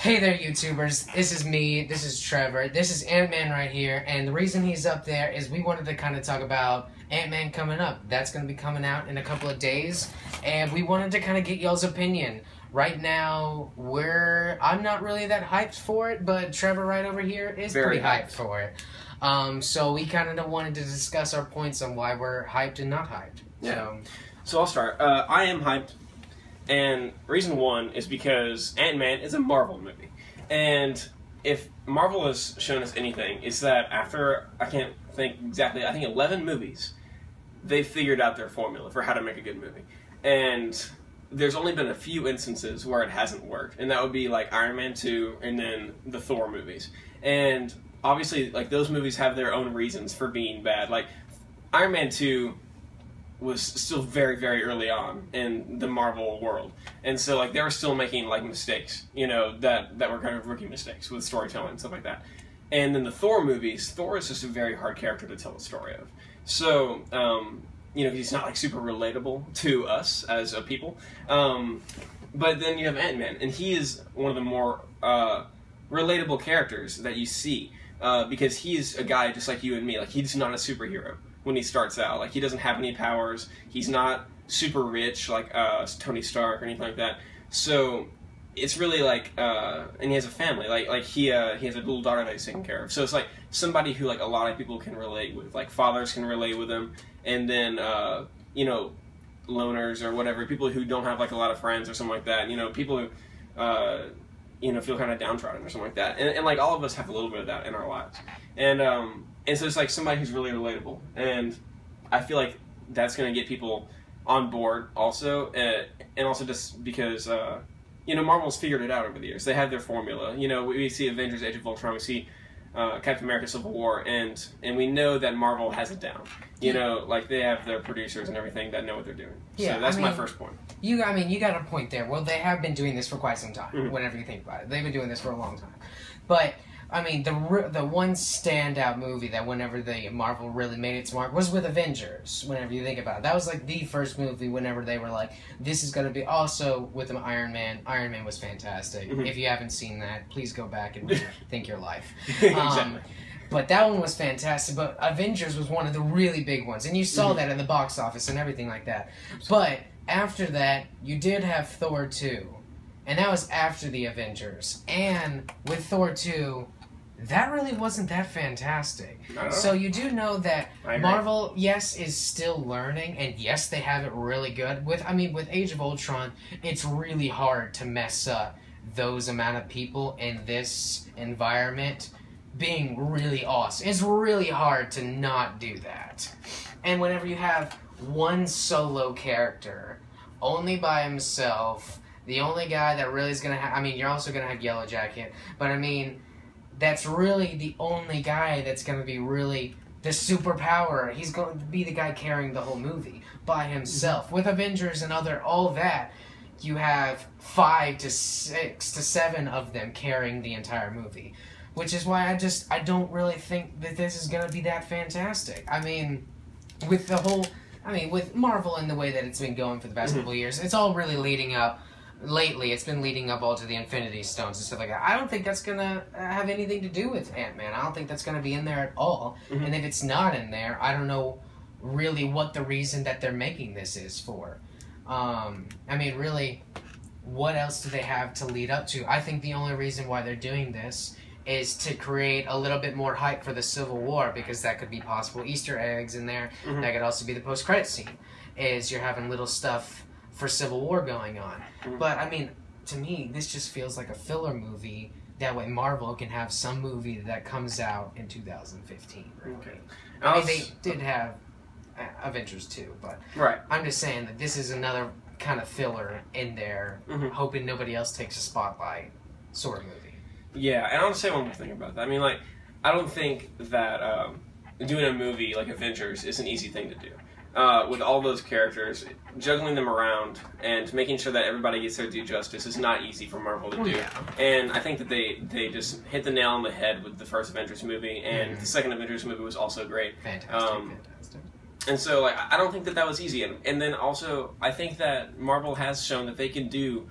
Hey there, YouTubers. This is me. This is Trevor. This is Antman right here. And the reason he's up there is we wanted to kind of talk about Antman coming up. That's going to be coming out in a couple of days. And we wanted to kind of get y'all's opinion. Right now, I'm not really that hyped for it, but Trevor right over here is pretty hyped for it. So we kind of wanted to discuss our points on why we're hyped and not hyped. Yeah. So I'll start. I am hyped. And reason one is because Ant-Man is a Marvel movie. And if Marvel has shown us anything, it's that after, I can't think exactly, I think 11 movies, they've figured out their formula for how to make a good movie. And there's only been a few instances where it hasn't worked. And that would be like Iron Man 2 and then the Thor movies. And obviously, like, those movies have their own reasons for being bad. Like, Iron Man 2 was still very, very early on in the Marvel world. And so, like, they were still making, like, mistakes, you know, that were kind of rookie mistakes with storytelling and stuff like that. And then the Thor movies, Thor is just a very hard character to tell a story of. So, you know, he's not, like, super relatable to us as a people. But then you have Ant-Man, and he is one of the more relatable characters that you see. Because he's a guy just like you and me. Like, he's not a superhero when he starts out. Like, he doesn't have any powers. He's not super rich like Tony Stark or anything like that. So it's really like, and he has a family. Like he has a little daughter that he's taking care of. So it's like somebody who, like, a lot of people can relate with. Like, fathers can relate with him, and then you know, loners or whatever, people who don't have, like, a lot of friends or something like that. You know, people who you know, feel kind of downtrodden or something like that. And like, all of us have a little bit of that in our lives. And so it's like somebody who's really relatable. And I feel like that's going to get people on board also. And also just because, you know, Marvel's figured it out over the years. They have their formula. You know, we see Avengers Age of Ultron, we see Captain America Civil War, and we know that Marvel has it down. You know, like, they have their producers and everything that know what they're doing. Yeah, so that's my first point. You got a point there. Well, they have been doing this for quite some time, whenever you think about it. They've been doing this for a long time. But, I mean, the one standout movie that whenever Marvel really made its mark was with Avengers, whenever you think about it. That was, like, the first movie whenever they were like, this is going to be also with Iron Man. Iron Man was fantastic. If you haven't seen that, please go back and think your life. Exactly. But that one was fantastic. But Avengers was one of the really big ones. And you saw that in the box office and everything like that. But after that, you did have Thor 2. And that was after the Avengers. And with Thor 2, that really wasn't that fantastic. So you do know that Marvel, yes, is still learning. And yes, they have it really good. With Age of Ultron, it's really hard to mess up those amount of people in this environment being really awesome. It's really hard to not do that. And whenever you have one solo character, only by himself, the only guy that really is going to have... you're also going to have Yellow Jacket, but that's really the only guy that's going to be really the superpower. He's going to be the guy carrying the whole movie by himself. With Avengers and all that, you have 5 to 6 to 7 of them carrying the entire movie. Which is why I don't really think that this is going to be that fantastic. With Marvel and the way that it's been going for the past couple of years, it's all really leading up. Lately, it's been leading up all to the Infinity Stones and stuff like that. I don't think that's going to have anything to do with Ant-Man. I don't think that's going to be in there at all. And if it's not in there, I don't know really what the reason that they're making this is for. Really, what else do they have to lead up to? I think the only reason why they're doing this is to create a little bit more hype for the Civil War, because that could be possible Easter eggs in there. That could also be the post-credit scene, is you're having little stuff for Civil War going on. But, to me, this just feels like a filler movie. That way Marvel can have some movie that comes out in 2015. Okay. They did have Avengers 2, but I'm just saying that this is another kind of filler in there, hoping nobody else takes a spotlight sort of movie. Yeah, and I'll say one more thing about that. I don't think that doing a movie like Avengers is an easy thing to do. With all those characters, juggling them around and making sure that everybody gets their due justice is not easy for Marvel to do. Yeah. And I think that they just hit the nail on the head with the first Avengers movie, and the second Avengers movie was also great. Fantastic. And so, like, I don't think that was easy. And then also, I think that Marvel has shown that they can do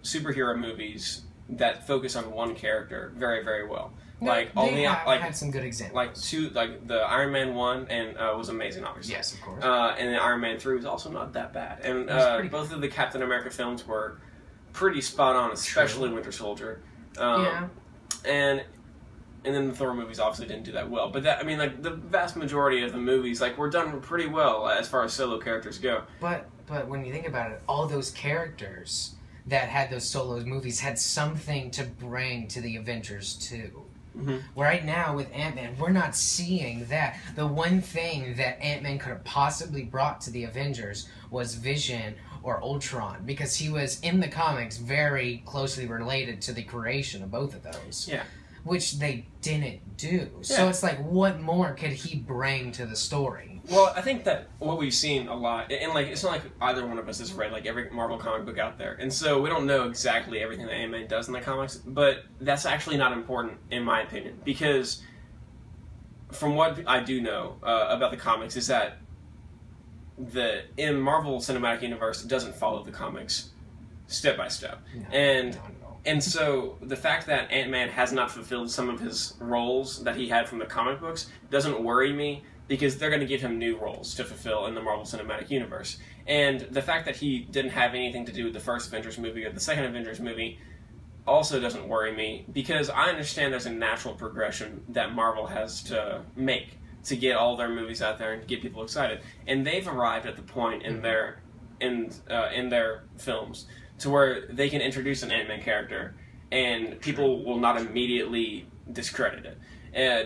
superhero movies that focus on one character very, very well. No, Like they had some good examples. Like the Iron Man 1 and was amazing, obviously. Yes, of course. And then Iron Man 3 was also not that bad. And both of the Captain America films were pretty spot on, especially Winter Soldier. Yeah. And then the Thor movies obviously didn't do that well. But the vast majority of the movies were done pretty well as far as solo characters go. But when you think about it, all those characters that had those solo movies had something to bring to the Avengers too. Mm-hmm. Right now with Ant-Man, we're not seeing that. The one thing that Ant-Man could have possibly brought to the Avengers was Vision or Ultron, because he was in the comics very closely related to the creation of both of those. Yeah. Which they didn't do. Yeah. So it's like, what more could he bring to the story? Well, I think that what we've seen a lot, and it's not like either one of us has read every Marvel comic book out there, and so we don't know exactly everything that Ant-Man does in the comics, but that's actually not important in my opinion, because from what I do know about the comics is that in Marvel Cinematic Universe, it doesn't follow the comics step by step. No. And so the fact that Ant-Man has not fulfilled some of his roles that he had from the comic books doesn't worry me, because they're going to give him new roles to fulfill in the Marvel Cinematic Universe. And the fact that he didn't have anything to do with the first Avengers movie or the second Avengers movie also doesn't worry me, because I understand there's a natural progression that Marvel has to make to get all their movies out there and get people excited. And they've arrived at the point in their films to where they can introduce an Ant-Man character and people will not immediately discredit it.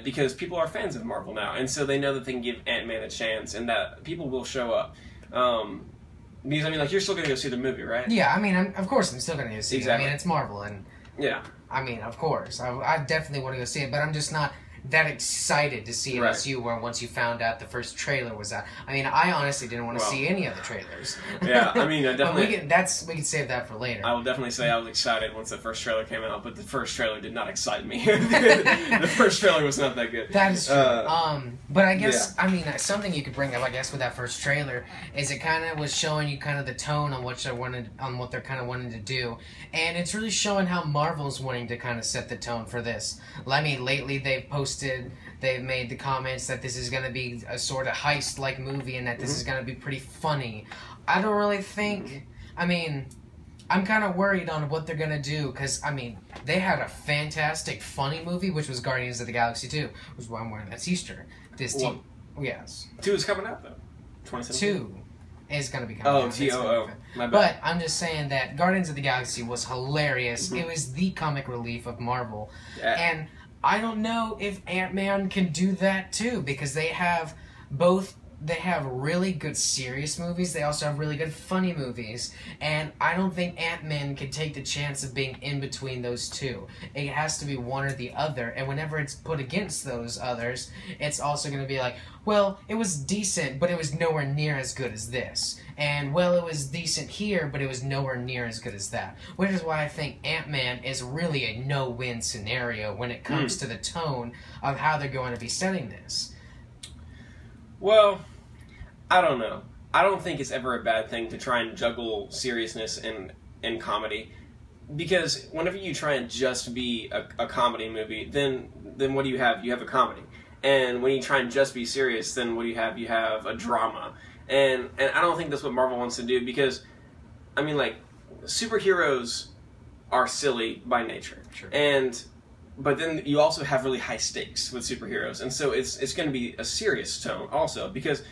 Because people are fans of Marvel now, and so they know that they can give Ant-Man a chance, and that people will show up. Because you're still going to go see the movie, right? Yeah, of course I'm still going to go see exactly. it. It's Marvel, and yeah, of course I definitely want to go see it, but I'm just not that excited to see it as you were once you found out the first trailer was out. I honestly didn't want to see any of the trailers. Yeah, I definitely. But we can save that for later. I will definitely say I was excited once the first trailer came out, but the first trailer did not excite me. The first trailer was not that good. That is true. But I guess something you could bring up, I guess, with that first trailer is it kind of was showing you kind of the tone on what they're kind of wanting to do, and it's really showing how Marvel's wanting to kind of set the tone for this. Lately they've made the comments that this is going to be a sort of heist-like movie and that this is going to be pretty funny. I don't really think... I'm kind of worried on what they're going to do, because, they had a fantastic, funny movie, which was Guardians of the Galaxy 2, which is why I'm wearing that Easter. Yes. 2 is coming out, though. 2017? 2 is going to be coming out. T-O-O. My bad. But I'm just saying that Guardians of the Galaxy was hilarious. It was the comic relief of Marvel. Yeah. And I don't know if Ant-Man can do that too, because they have really good serious movies, they also have really good funny movies, and I don't think Ant-Man can take the chance of being in between those two. It has to be one or the other, and whenever it's put against those others, it's also going to be like, well, it was decent, but it was nowhere near as good as this. And, well, it was decent here, but it was nowhere near as good as that. Which is why I think Ant-Man is really a no-win scenario when it comes to the tone of how they're going to be setting this. Well, I don't know. I don't think it's ever a bad thing to try and juggle seriousness and comedy. Because whenever you try and just be a comedy movie, then what do you have? You have a comedy. And when you try and just be serious, then what do you have? You have a drama. And I don't think that's what Marvel wants to do, because, superheroes are silly by nature. Sure. But then you also have really high stakes with superheroes. And so it's going to be a serious tone also, because,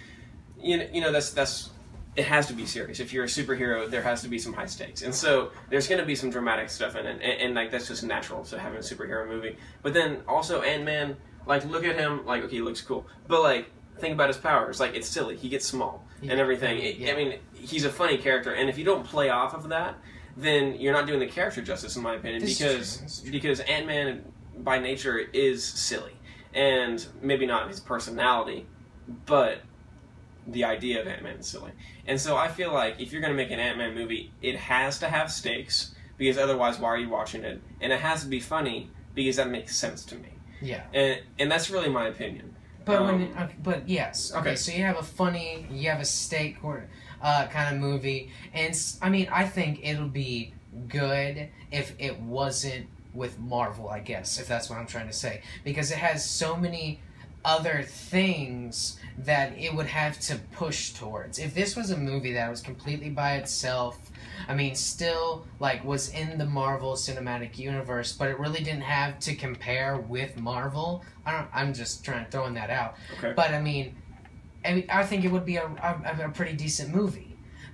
that's it has to be serious. If you're a superhero, there has to be some high stakes. And so there's going to be some dramatic stuff in it. And that's just natural to having a superhero movie. But then also Ant-Man, look at him, okay, he looks cool. But, think about his powers. It's silly. He gets small and everything. He's a funny character. And if you don't play off of that, then you're not doing the character justice, in my opinion. Because Ant-Man, by nature, is silly. And maybe not his personality, but the idea of Ant-Man is silly. And so I feel like if you're going to make an Ant-Man movie, it has to have stakes, because otherwise why are you watching it? And it has to be funny, because that makes sense to me. Yeah. And that's really my opinion. But yes. Okay, so you have a stake or kind of movie, and I think it'll be good if it wasn't with Marvel, I guess, if that's what I'm trying to say. Because it has so many other things that it would have to push towards. If this was a movie that was completely by itself, I mean, still, like, was in the Marvel Cinematic Universe, but it really didn't have to compare with Marvel. I'm just throwing that out. Okay. But, I mean, I think it would be a pretty decent movie.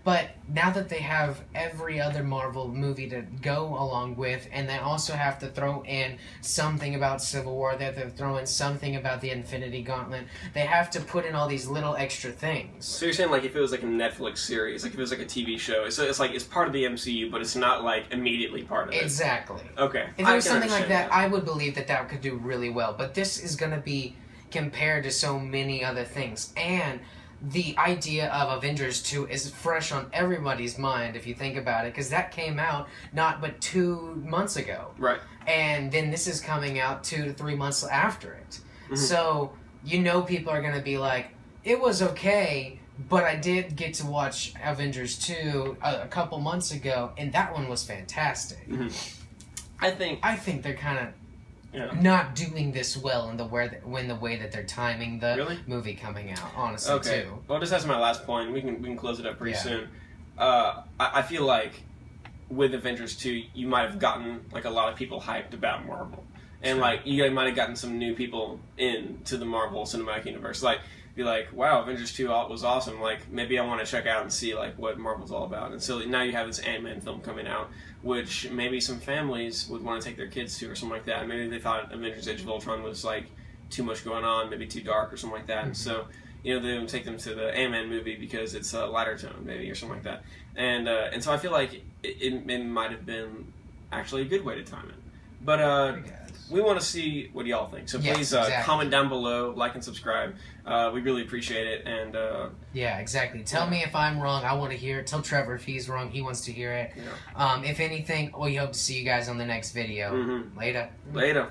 But now that they have every other Marvel movie to go along with, and they also have to throw in something about Civil War, they have to throw in something about the Infinity Gauntlet, they have to put in all these little extra things. So you're saying, like, if it was like a Netflix series, like if it was like a TV show, so it's like it's part of the MCU, but it's not like immediately part of it. Exactly. Okay. If it was something like that, I would believe that could do really well. But this is going to be compared to so many other things. And the idea of Avengers 2 is fresh on everybody's mind, if you think about it, because that came out not but 2 months ago. Right. And then this is coming out 2 to 3 months after it. Mm-hmm. So, people are going to be like, it was okay, but I did get to watch Avengers 2 a couple months ago, and that one was fantastic. Mm-hmm. I think they're kind of not doing this well in the way that they're timing the movie coming out, honestly, too. Well, just as my last point, we can close it up pretty soon. I feel like with Avengers 2, you might have gotten like a lot of people hyped about Marvel. And like you might have gotten some new people into the Marvel Cinematic Universe. Like be like, wow, Avengers 2 was awesome. Like maybe I want to check out and see like what Marvel's all about. And so now you have this Antman film coming out, which maybe some families would want to take their kids to or something like that. Maybe they thought Avengers Age of Ultron was like too much going on, maybe too dark or something like that. Mm-hmm. And so, they would take them to the Ant-Man movie because it's a lighter tone maybe or something like that. And so I feel like it might have been actually a good way to time it. But we want to see what y'all think. So please comment down below, like and subscribe. We really appreciate it. And yeah, exactly. Tell me if I'm wrong. I want to hear it. Tell Trevor if he's wrong. He wants to hear it. Yeah. If anything, we hope to see you guys on the next video. Mm-hmm. Later. Later.